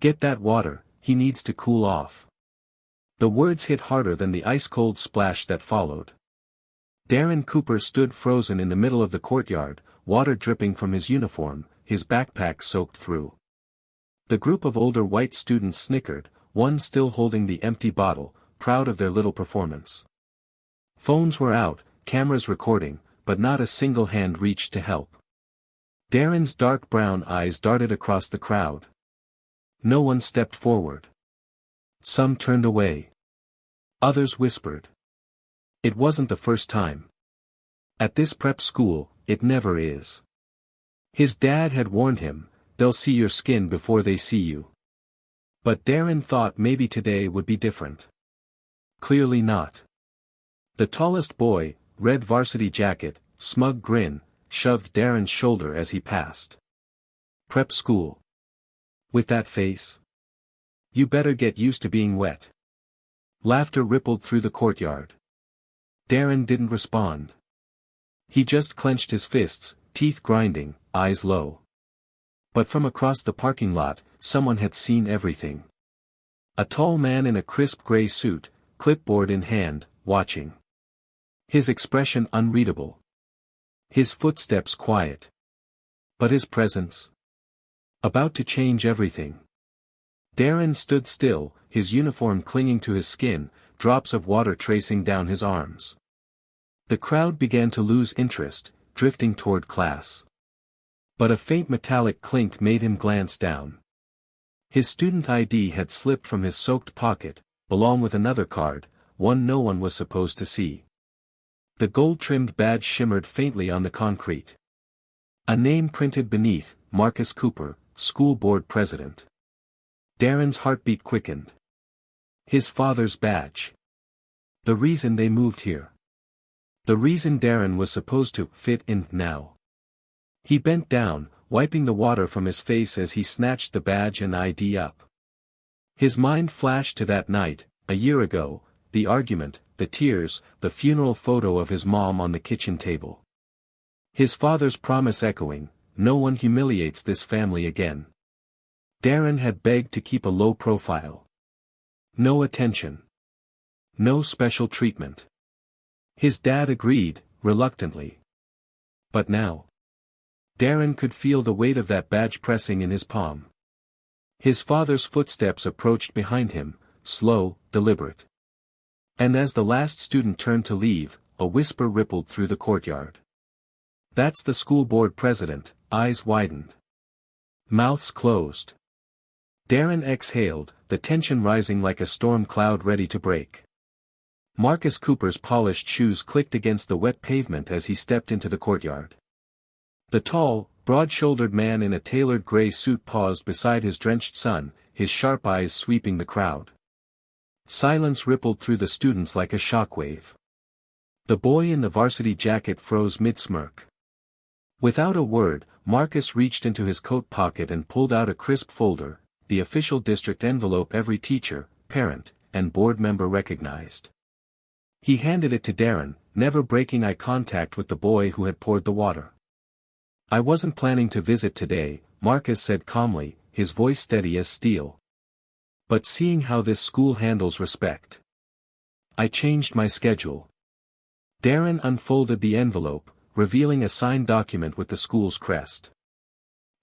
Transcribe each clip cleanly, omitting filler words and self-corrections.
Get that water, he needs to cool off. The words hit harder than the ice-cold splash that followed. Darren Cooper stood frozen in the middle of the courtyard, water dripping from his uniform, his backpack soaked through. The group of older white students snickered, one still holding the empty bottle, proud of their little performance. Phones were out, cameras recording, but not a single hand reached to help. Darren's dark brown eyes darted across the crowd. No one stepped forward. Some turned away. Others whispered. It wasn't the first time. At this prep school, it never is. His dad had warned him, they'll see your skin before they see you. But Darren thought maybe today would be different. Clearly not. The tallest boy, red varsity jacket, smug grin, shoved Darren's shoulder as he passed. Prep school. With that face? You better get used to being wet. Laughter rippled through the courtyard. Darren didn't respond. He just clenched his fists, teeth grinding, eyes low. But from across the parking lot, someone had seen everything. A tall man in a crisp gray suit, clipboard in hand, watching. His expression unreadable. His footsteps quiet. But his presence? About to change everything. Darren stood still, his uniform clinging to his skin, drops of water tracing down his arms. The crowd began to lose interest, drifting toward class. But a faint metallic clink made him glance down. His student ID had slipped from his soaked pocket, along with another card, one no one was supposed to see. The gold-trimmed badge shimmered faintly on the concrete. A name printed beneath, Marcus Cooper, school board president. Darren's heartbeat quickened. His father's badge. The reason they moved here. The reason Darren was supposed to fit in now. He bent down, wiping the water from his face as he snatched the badge and ID up. His mind flashed to that night, a year ago, the argument, the tears, the funeral photo of his mom on the kitchen table. His father's promise echoing, no one humiliates this family again. Darren had begged to keep a low profile. No attention. No special treatment. His dad agreed, reluctantly. But now. Darren could feel the weight of that badge pressing in his palm. His father's footsteps approached behind him, slow, deliberate. And as the last student turned to leave, a whisper rippled through the courtyard. That's the school board president, eyes widened. Mouths closed. Darren exhaled, the tension rising like a storm cloud ready to break. Marcus Cooper's polished shoes clicked against the wet pavement as he stepped into the courtyard. The tall, broad-shouldered man in a tailored gray suit paused beside his drenched son, his sharp eyes sweeping the crowd. Silence rippled through the students like a shockwave. The boy in the varsity jacket froze mid-smirk. Without a word, Marcus reached into his coat pocket and pulled out a crisp folder, the official district envelope every teacher, parent, and board member recognized. He handed it to Darren, never breaking eye contact with the boy who had poured the water. I wasn't planning to visit today, Marcus said calmly, his voice steady as steel. But seeing how this school handles respect. I changed my schedule. Darren unfolded the envelope, revealing a signed document with the school's crest.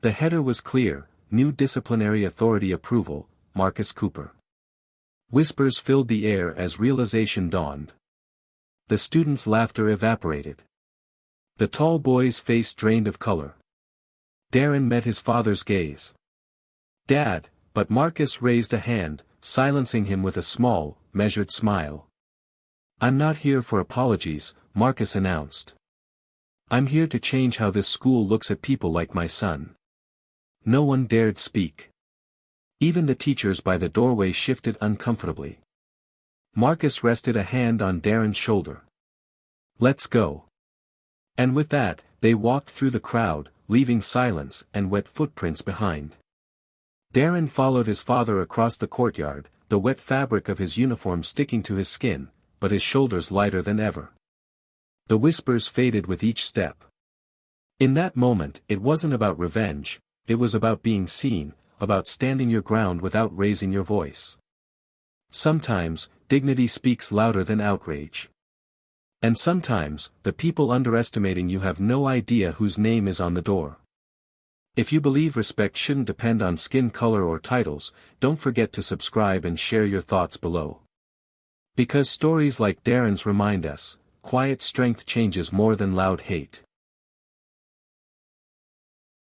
The header was clear, new disciplinary authority approval, Marcus Cooper. Whispers filled the air as realization dawned. The students' laughter evaporated. The tall boy's face drained of color. Darren met his father's gaze. Dad, but Marcus raised a hand, silencing him with a small, measured smile. I'm not here for apologies, Marcus announced. I'm here to change how this school looks at people like my son. No one dared speak. Even the teachers by the doorway shifted uncomfortably. Marcus rested a hand on Darren's shoulder. Let's go. And with that, they walked through the crowd, leaving silence and wet footprints behind. Darren followed his father across the courtyard, the wet fabric of his uniform sticking to his skin, but his shoulders lighter than ever. The whispers faded with each step. In that moment, it wasn't about revenge, it was about being seen, about standing your ground without raising your voice. Sometimes, dignity speaks louder than outrage. And sometimes, the people underestimating you have no idea whose name is on the door. If you believe respect shouldn't depend on skin color or titles, don't forget to subscribe and share your thoughts below. Because stories like Darren's remind us, quiet strength changes more than loud hate.